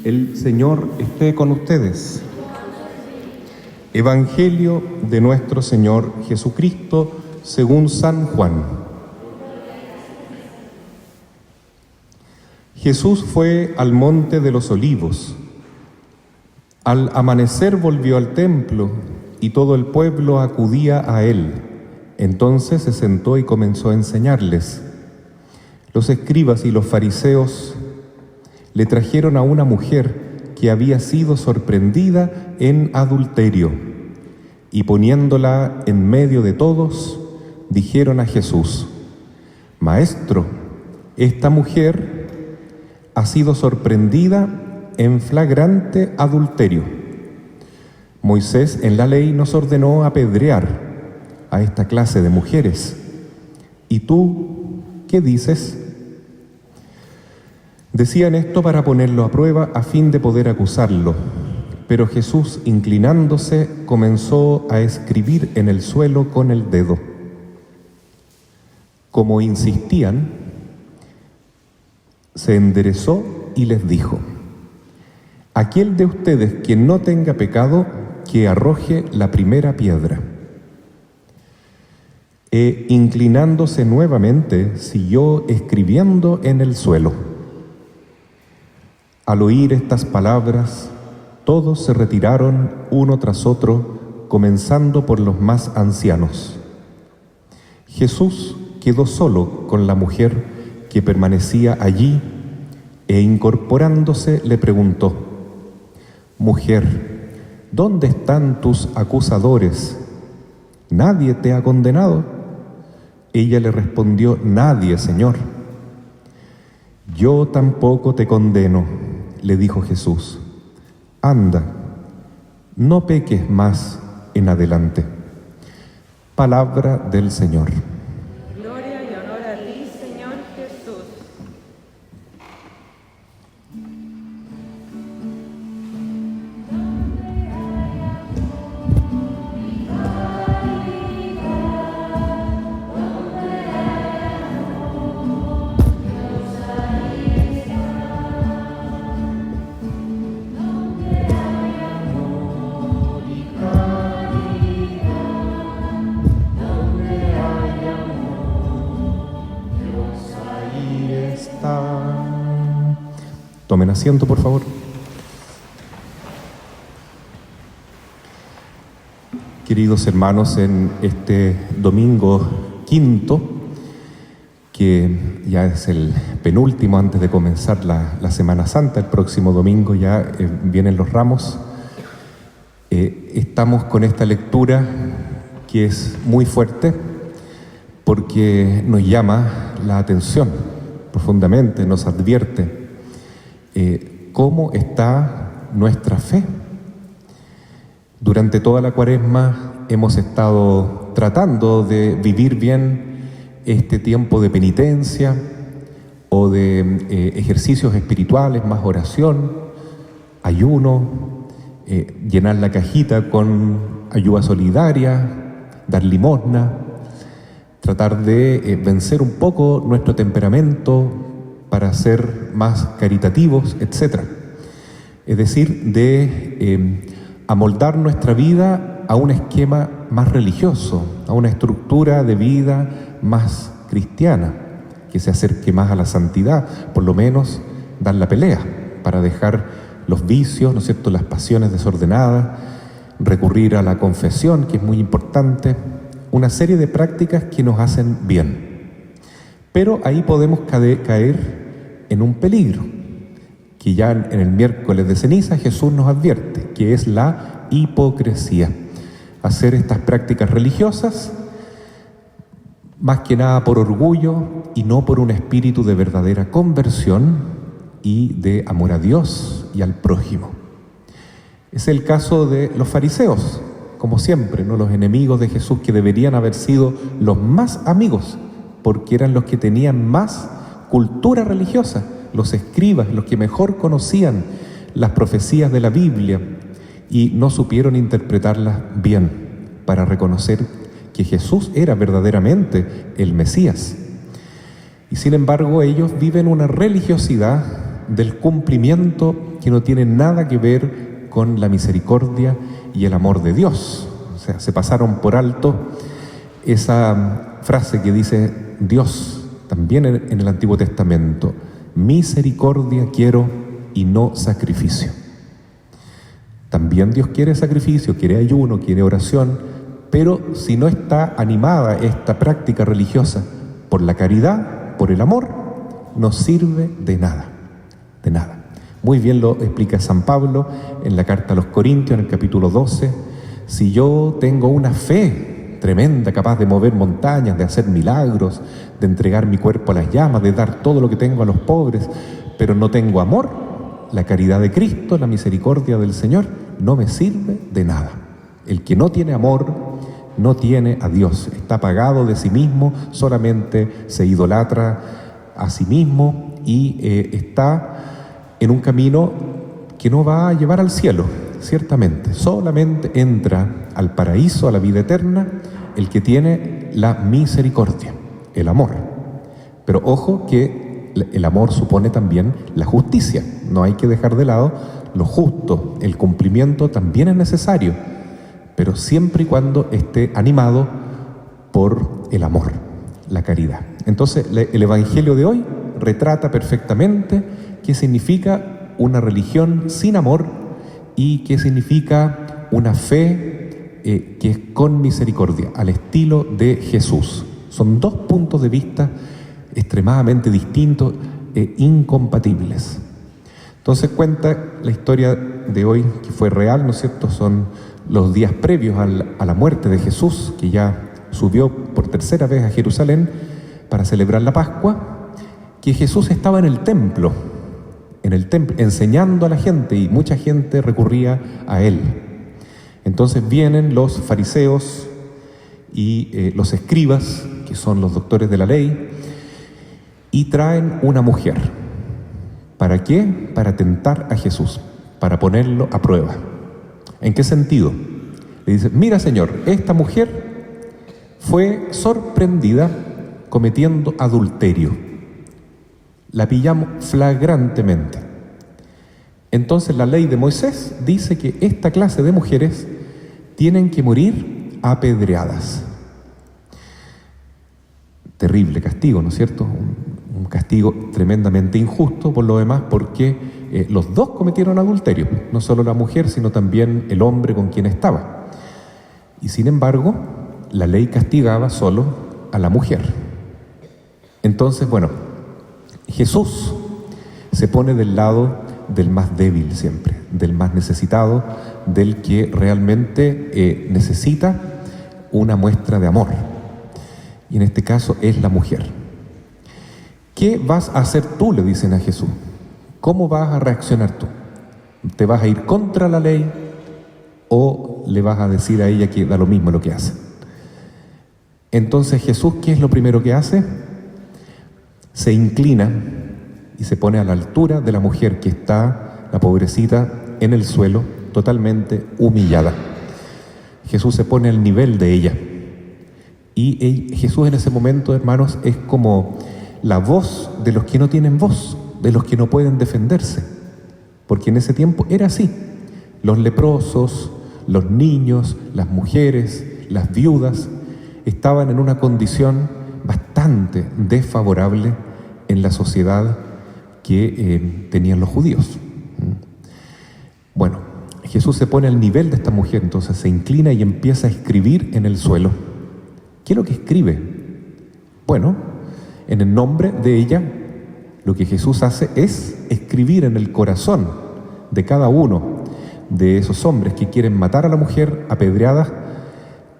El Señor esté con ustedes. Evangelio de nuestro Señor Jesucristo según San Juan. Jesús fue al monte de los Olivos. Al amanecer volvió al templo y todo el pueblo acudía a él. Entonces se sentó y comenzó a enseñarles. Los escribas y los fariseos le trajeron a una mujer que había sido sorprendida en adulterio, y poniéndola en medio de todos, dijeron a Jesús: Maestro, esta mujer ha sido sorprendida en flagrante adulterio. Moisés en la ley nos ordenó apedrear a esta clase de mujeres. ¿Y tú qué dices? Decían esto para ponerlo a prueba a fin de poder acusarlo. Pero Jesús, inclinándose, comenzó a escribir en el suelo con el dedo. Como insistían, se enderezó y les dijo: Aquel de ustedes que no tenga pecado, que arroje la primera piedra. E inclinándose nuevamente, siguió escribiendo en el suelo. Al oír estas palabras, todos se retiraron uno tras otro, comenzando por los más ancianos. Jesús quedó solo con la mujer que permanecía allí, e incorporándose le preguntó: Mujer, ¿dónde están tus acusadores? ¿Nadie te ha condenado? Ella le respondió: Nadie, Señor. Yo tampoco te condeno, le dijo Jesús. Anda, no peques más en adelante. Palabra del Señor. Gloria y honor a ti, Señor Jesús. Tomen asiento, por favor. Queridos hermanos, en este domingo quinto, que ya es el penúltimo antes de comenzar la Semana Santa, el próximo domingo ya vienen los ramos, estamos con esta lectura que es muy fuerte porque nos llama la atención profundamente, nos advierte cómo está nuestra fe. Durante toda la Cuaresma hemos estado tratando de vivir bien este tiempo de penitencia o de ejercicios espirituales, más oración, ayuno, llenar la cajita con ayuda solidaria, dar limosna, tratar de vencer un poco nuestro temperamento para ser más caritativos, etc. Es decir, de amoldar nuestra vida a un esquema más religioso, a una estructura de vida más cristiana, que se acerque más a la santidad, por lo menos dar la pelea para dejar los vicios, ¿no es cierto?, las pasiones desordenadas, recurrir a la confesión, que es muy importante, una serie de prácticas que nos hacen bien. Pero ahí podemos caer en un peligro, que ya en el miércoles de ceniza Jesús nos advierte, que es la hipocresía. Hacer estas prácticas religiosas más que nada por orgullo y no por un espíritu de verdadera conversión y de amor a Dios y al prójimo. Es el caso de los fariseos, como siempre, ¿no?, los enemigos de Jesús, que deberían haber sido los más amigos, porque eran los que tenían más cultura religiosa, los escribas, los que mejor conocían las profecías de la Biblia y no supieron interpretarlas bien para reconocer que Jesús era verdaderamente el Mesías. Y sin embargo ellos viven una religiosidad del cumplimiento que no tiene nada que ver con la misericordia y el amor de Dios. O sea, se pasaron por alto esa frase que dice Dios también en el Antiguo Testamento: misericordia quiero y no sacrificio. También Dios quiere sacrificio, quiere ayuno, quiere oración, pero si no está animada esta práctica religiosa por la caridad, por el amor, no sirve de nada, de nada. Muy bien lo explica San Pablo en la carta a los Corintios, en el capítulo 12. Si yo tengo una fe tremenda, capaz de mover montañas, de hacer milagros, de entregar mi cuerpo a las llamas, de dar todo lo que tengo a los pobres, pero no tengo amor, la caridad de Cristo, la misericordia del Señor, no me sirve de nada. El que no tiene amor no tiene a Dios, está apagado de sí mismo, solamente se idolatra a sí mismo y está en un camino que no va a llevar al cielo, ciertamente. Solamente entra al paraíso, a la vida eterna, el que tiene la misericordia, el amor. Pero ojo que el amor supone también la justicia. No hay que dejar de lado lo justo. El cumplimiento también es necesario, pero siempre y cuando esté animado por el amor, la caridad. Entonces, el Evangelio de hoy retrata perfectamente qué significa una religión sin amor y qué significa una fe que es con misericordia, al estilo de Jesús. Son dos puntos de vista extremadamente distintos e incompatibles. Entonces cuenta la historia de hoy, que fue real, ¿no es cierto? Son los días previos a la muerte de Jesús, que ya subió por tercera vez a Jerusalén para celebrar la Pascua, que Jesús estaba en el templo enseñando a la gente, y mucha gente recurría a él. Entonces vienen los fariseos y los escribas, que son los doctores de la ley, y traen una mujer. ¿Para qué? Para tentar a Jesús, para ponerlo a prueba. ¿En qué sentido? Le dicen: mira, Señor, esta mujer fue sorprendida cometiendo adulterio. La pillamos flagrantemente. Entonces la ley de Moisés dice que esta clase de mujeres tienen que morir apedreadas. Terrible castigo, ¿no es cierto? Un castigo tremendamente injusto, por lo demás, porque los dos cometieron adulterio, no solo la mujer, sino también el hombre con quien estaba. Y sin embargo, la ley castigaba solo a la mujer. Entonces, bueno, Jesús se pone del lado del más débil siempre, del más necesitado, del que realmente necesita una muestra de amor. Y en este caso es la mujer. ¿Qué vas a hacer tú?, le dicen a Jesús. ¿Cómo vas a reaccionar tú? ¿Te vas a ir contra la ley o le vas a decir a ella que da lo mismo lo que hace? Entonces Jesús, ¿qué es lo primero que hace? Se inclina y se pone a la altura de la mujer que está, la pobrecita, en el suelo, totalmente humillada. Jesús se pone al nivel de ella. Y Jesús en ese momento, hermanos, es como la voz de los que no tienen voz, de los que no pueden defenderse. Porque en ese tiempo era así. Los leprosos, los niños, las mujeres, las viudas, estaban en una condición bastante desfavorable en la sociedad que tenían los judíos. Bueno, Jesús se pone al nivel de esta mujer, entonces se inclina y empieza a escribir en el suelo. ¿Qué es lo que escribe? Bueno, en el nombre de ella, lo que Jesús hace es escribir en el corazón de cada uno de esos hombres que quieren matar a la mujer apedreada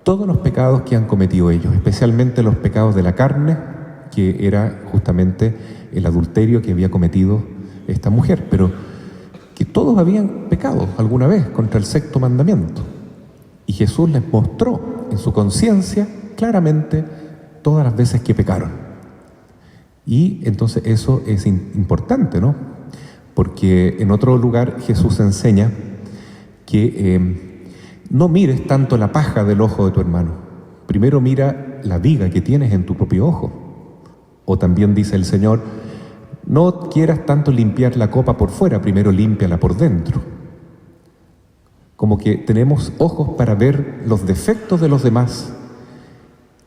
todos los pecados que han cometido ellos, especialmente los pecados de la carne, que era justamente el adulterio que había cometido esta mujer, pero que todos habían pecado alguna vez contra el sexto mandamiento. Y Jesús les mostró en su conciencia claramente todas las veces que pecaron. Y entonces eso es importante, ¿no? Porque en otro lugar Jesús enseña que no mires tanto la paja del ojo de tu hermano, primero mira la viga que tienes en tu propio ojo. O también dice el Señor: No quieras tanto limpiar la copa por fuera, primero límpiala por dentro. Como que tenemos ojos para ver los defectos de los demás,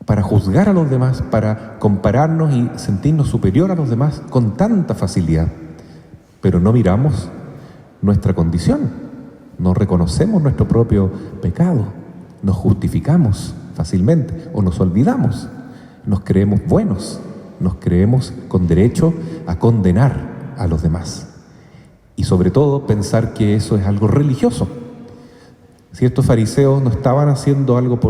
para juzgar a los demás, para compararnos y sentirnos superior a los demás con tanta facilidad. Pero no miramos nuestra condición, no reconocemos nuestro propio pecado, nos justificamos fácilmente o nos olvidamos, nos creemos buenos, nos creemos con derecho a condenar a los demás. Y sobre todo pensar que eso es algo religioso. Si estos fariseos no estaban haciendo algo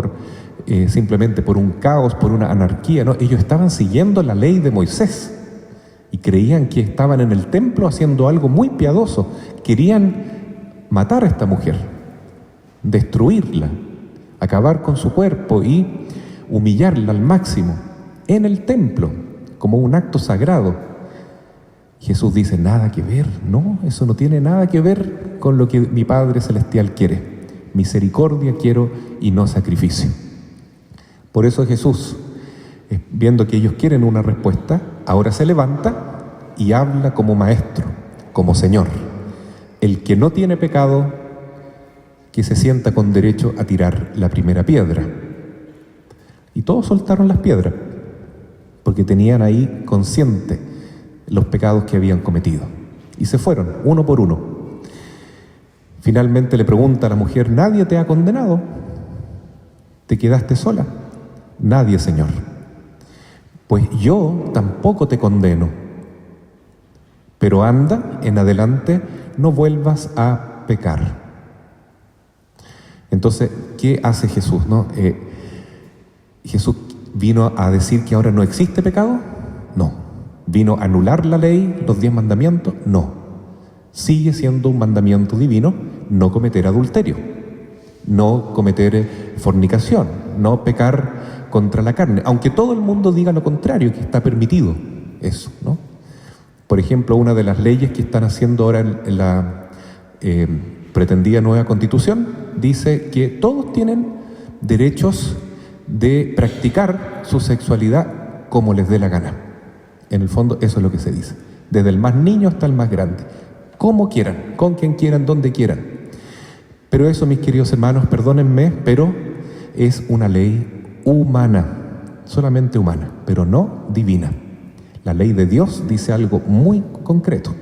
simplemente por un caos, por una anarquía, no, ellos estaban siguiendo la ley de Moisés y creían que estaban en el templo haciendo algo muy piadoso. Querían matar a esta mujer, destruirla, acabar con su cuerpo y humillarla al máximo en el templo, como un acto sagrado. Jesús dice, nada que ver, no, eso no tiene nada que ver con lo que mi Padre Celestial quiere. Misericordia quiero y no sacrificio. Por eso Jesús, viendo que ellos quieren una respuesta, ahora se levanta y habla como maestro, como Señor. El que no tiene pecado, que se sienta con derecho a tirar la primera piedra. Y todos soltaron las piedras, porque tenían ahí consciente los pecados que habían cometido. Y se fueron, uno por uno. Finalmente le pregunta a la mujer, ¿nadie te ha condenado? ¿Te quedaste sola? Nadie, Señor. Pues yo tampoco te condeno. Pero anda, en adelante, no vuelvas a pecar. Entonces, ¿qué hace Jesús? ¿No? ¿Jesús vino a decir que ahora no existe pecado? No. ¿Vino a anular la ley, los 10 mandamientos? No. Sigue siendo un mandamiento divino no cometer adulterio, no cometer fornicación, no pecar contra la carne, aunque todo el mundo diga lo contrario, que está permitido eso, ¿no? Por ejemplo, una de las leyes que están haciendo ahora en la pretendida nueva Constitución dice que todos tienen derechos de practicar su sexualidad como les dé la gana. En el fondo eso es lo que se dice, desde el más niño hasta el más grande, como quieran, con quien quieran, donde quieran. Pero eso, mis queridos hermanos, perdónenme, pero es una ley humana, solamente humana, pero no divina. La ley de Dios dice algo muy concreto,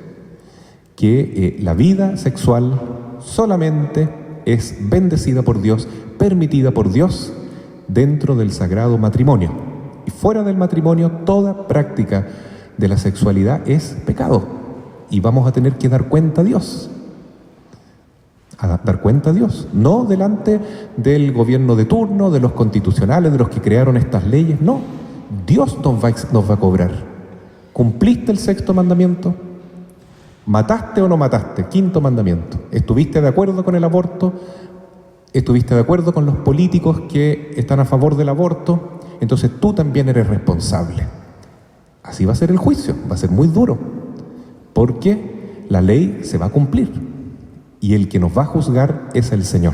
que la vida sexual solamente es bendecida por Dios, permitida por Dios dentro del sagrado matrimonio. Y fuera del matrimonio, toda práctica de la sexualidad es pecado. Y vamos a tener que dar cuenta a Dios. A dar cuenta a Dios, no delante del gobierno de turno, de los constitucionales, de los que crearon estas leyes, no. Dios nos va a cobrar. ¿Cumpliste el 6.º mandamiento? ¿Mataste o no mataste? 5.º mandamiento. ¿Estuviste de acuerdo con el aborto? ¿Estuviste de acuerdo con los políticos que están a favor del aborto? Entonces tú también eres responsable. Así va a ser el juicio, va a ser muy duro, porque la ley se va a cumplir. Y el que nos va a juzgar es el Señor.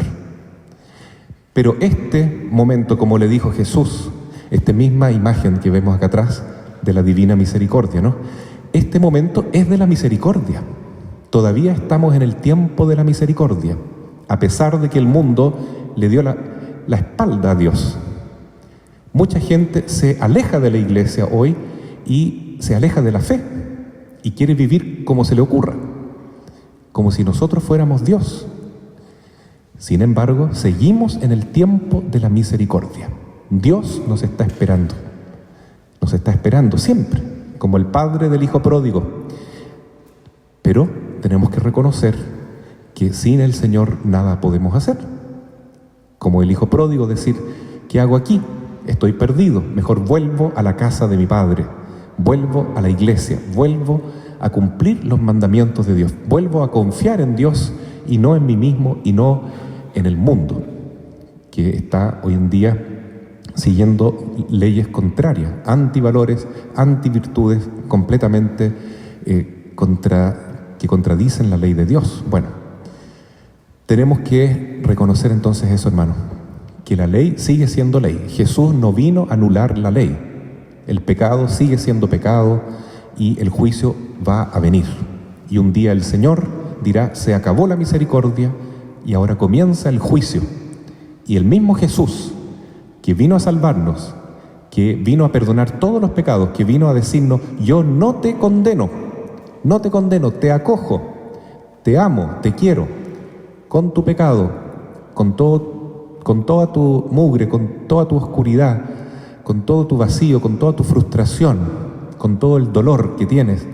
Pero este momento, como le dijo Jesús, esta misma imagen que vemos acá atrás de la divina misericordia, ¿no? Este momento es de la misericordia. Todavía estamos en el tiempo de la misericordia, a pesar de que el mundo le dio la espalda a Dios. Mucha gente se aleja de la iglesia hoy y se aleja de la fe y quiere vivir como se le ocurra, como si nosotros fuéramos Dios. Sin embargo, seguimos en el tiempo de la misericordia. Dios nos está esperando siempre, como el padre del hijo pródigo. Pero tenemos que reconocer que sin el Señor nada podemos hacer. Como el hijo pródigo, decir, ¿qué hago aquí? Estoy perdido, mejor vuelvo a la casa de mi padre, vuelvo a la iglesia, vuelvo a cumplir los mandamientos de Dios, vuelvo a confiar en Dios y no en mí mismo y no en el mundo, que está hoy en día siguiendo leyes contrarias, antivalores, antivirtudes, completamente que contradicen la ley de Dios. Bueno, tenemos que reconocer entonces eso, hermano, que la ley sigue siendo ley. Jesús no vino a anular la ley. El pecado sigue siendo pecado y el juicio va a venir. Y un día el Señor dirá, se acabó la misericordia y ahora comienza el juicio. Y el mismo Jesús, que vino a salvarnos, que vino a perdonar todos los pecados, que vino a decirnos, yo no te condeno, te acojo, te amo, te quiero, con tu pecado, con toda tu mugre, con toda tu oscuridad, con todo tu vacío, con toda tu frustración, con todo el dolor que tienes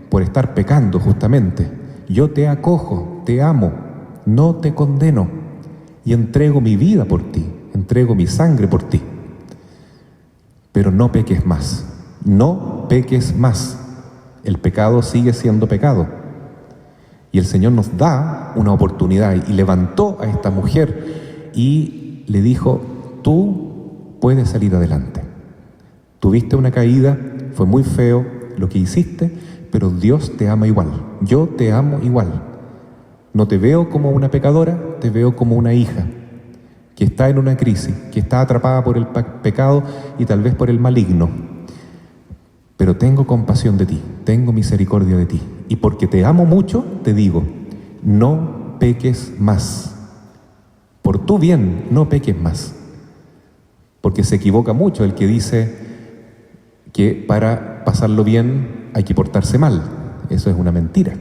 por estar pecando justamente. Yo te acojo, te amo, no te condeno y entrego mi vida por ti, entrego mi sangre por ti. Pero no peques más, no peques más. El pecado sigue siendo pecado. Y el Señor nos da una oportunidad y levantó a esta mujer y le dijo, tú puedes salir adelante. Tuviste una caída, fue muy feo lo que hiciste, pero Dios te ama igual, yo te amo igual. No te veo como una pecadora, te veo como una hija que está en una crisis, que está atrapada por el pecado y tal vez por el maligno. Pero tengo compasión de ti, tengo misericordia de ti. Y porque te amo mucho, te digo, no peques más. Por tu bien, no peques más. Porque se equivoca mucho el que dice que para pasarlo bien hay que portarse mal. Eso es una mentira.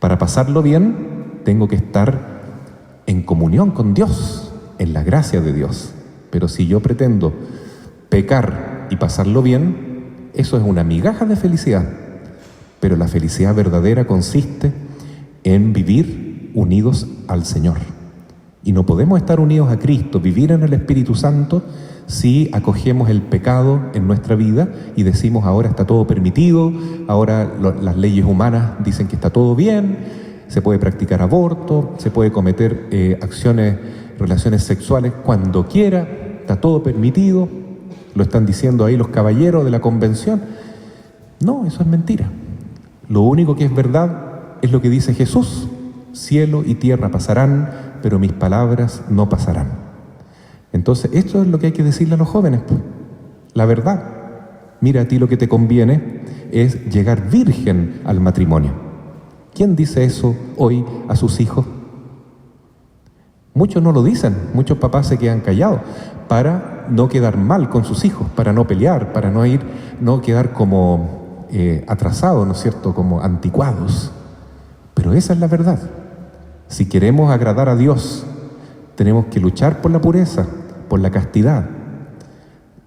Para pasarlo bien, tengo que estar en comunión con Dios, en la gracia de Dios. Pero si yo pretendo pecar y pasarlo bien, eso es una migaja de felicidad. Pero la felicidad verdadera consiste en vivir unidos al Señor. Y no podemos estar unidos a Cristo, vivir en el Espíritu Santo, si acogemos el pecado en nuestra vida y decimos ahora está todo permitido, ahora las leyes humanas dicen que está todo bien, se puede practicar aborto, se puede cometer relaciones sexuales cuando quiera, está todo permitido, lo están diciendo ahí los caballeros de la convención. No, eso es mentira. Lo único que es verdad es lo que dice Jesús: cielo y tierra pasarán, pero mis palabras no pasarán. Entonces, esto es lo que hay que decirle a los jóvenes, pues. La verdad. Mira, a ti lo que te conviene es llegar virgen al matrimonio. ¿Quién dice eso hoy a sus hijos? Muchos no lo dicen, muchos papás se quedan callados para no quedar mal con sus hijos, para no pelear, para no quedar como atrasados, ¿no es cierto?, como anticuados. Pero esa es la verdad. Si queremos agradar a Dios, tenemos que luchar por la pureza, por la castidad.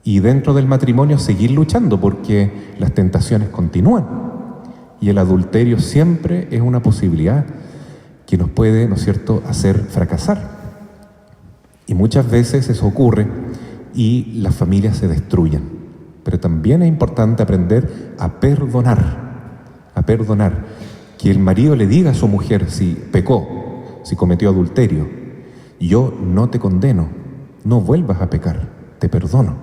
Y dentro del matrimonio seguir luchando porque las tentaciones continúan. Y el adulterio siempre es una posibilidad que nos puede, ¿no es cierto?, hacer fracasar. Y muchas veces eso ocurre y las familias se destruyen. Pero también es importante aprender a perdonar. Que el marido le diga a su mujer si pecó, si cometió adulterio: yo no te condeno, no vuelvas a pecar, te perdono.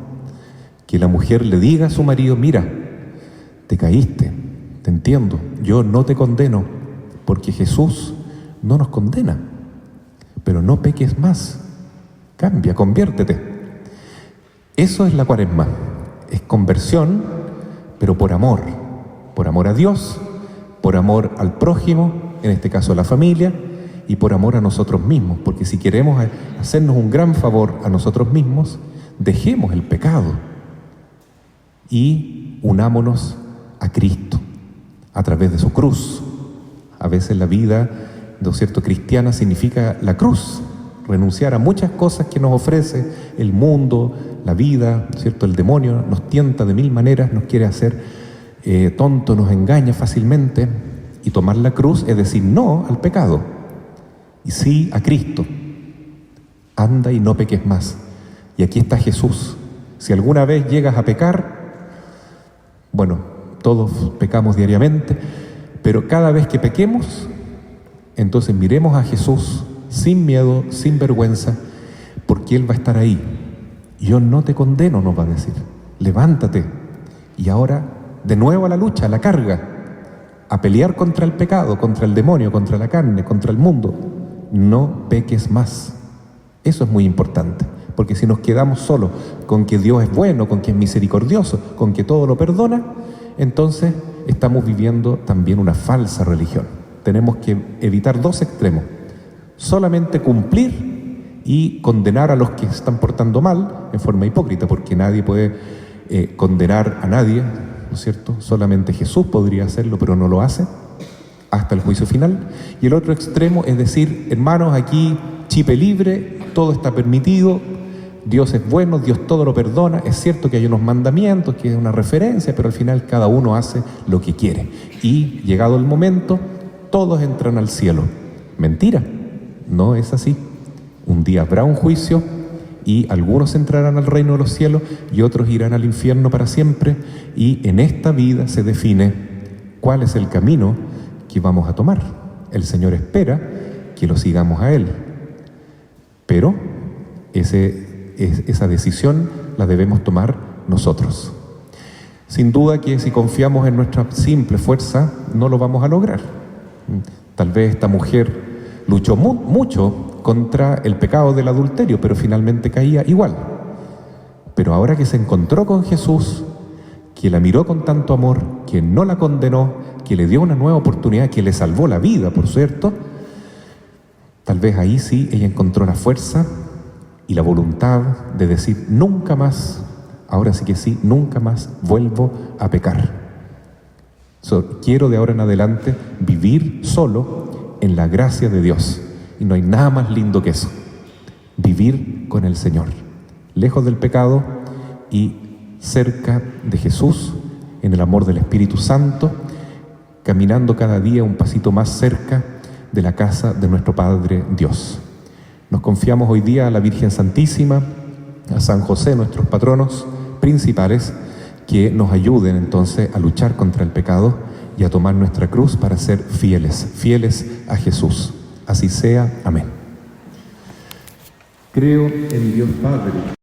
Que la mujer le diga a su marido: mira, te caíste, te entiendo, yo no te condeno, porque Jesús no nos condena, pero no peques más, cambia, conviértete. Eso es la Cuaresma, es conversión, pero por amor a Dios, por amor al prójimo, en este caso a la familia, y por amor a nosotros mismos, porque si queremos hacernos un gran favor a nosotros mismos, dejemos el pecado y unámonos a Cristo a través de su cruz. A veces la vida, ¿no es cierto?, cristiana significa la cruz, renunciar a muchas cosas que nos ofrece el mundo, la vida, ¿no es cierto? El demonio nos tienta de mil maneras, nos quiere hacer tontos, nos engaña fácilmente, y tomar la cruz es decir no al pecado y sí a Cristo. Anda y no peques más. Y aquí está Jesús. Si alguna vez llegas a pecar, bueno, todos pecamos diariamente, pero cada vez que pequemos, entonces miremos a Jesús sin miedo, sin vergüenza, porque Él va a estar ahí. Yo no te condeno, nos va a decir. Levántate. Y ahora, de nuevo a la lucha, a la carga, a pelear contra el pecado, contra el demonio, contra la carne, contra el mundo. No peques más. Eso es muy importante, porque si nos quedamos solo con que Dios es bueno, con que es misericordioso, con que todo lo perdona, entonces estamos viviendo también una falsa religión. Tenemos que evitar dos extremos: solamente cumplir y condenar a los que se están portando mal en forma hipócrita, porque nadie puede condenar a nadie, ¿no es cierto? Solamente Jesús podría hacerlo, pero no lo hace hasta el juicio final. Y el otro extremo es decir: hermanos, aquí chipe libre, todo está permitido, Dios es bueno, Dios todo lo perdona. Es cierto que hay unos mandamientos, que es una referencia, pero al final cada uno hace lo que quiere. Y llegado el momento, todos entran al cielo. Mentira, no es así. Un día habrá un juicio y algunos entrarán al reino de los cielos y otros irán al infierno para siempre. Y en esta vida se define cuál es el camino que vamos a tomar. El Señor espera que lo sigamos a Él, pero esa decisión la debemos tomar nosotros. Sin duda que si confiamos en nuestra simple fuerza, no lo vamos a lograr. Tal vez esta mujer luchó mucho contra el pecado del adulterio, pero finalmente caía igual. Pero ahora que se encontró con Jesús, que la miró con tanto amor, que no la condenó, que le dio una nueva oportunidad, que le salvó la vida, por cierto, tal vez ahí sí ella encontró la fuerza y la voluntad de decir: nunca más, ahora sí que sí, nunca más vuelvo a pecar. Quiero de ahora en adelante vivir solo en la gracia de Dios. Y no hay nada más lindo que eso: vivir con el Señor, lejos del pecado y cerca de Jesús, en el amor del Espíritu Santo, caminando cada día un pasito más cerca de la casa de nuestro Padre Dios. Nos confiamos hoy día a la Virgen Santísima, a San José, nuestros patronos principales, que nos ayuden entonces a luchar contra el pecado y a tomar nuestra cruz para ser fieles a Jesús. Así sea. Amén. Creo en Dios Padre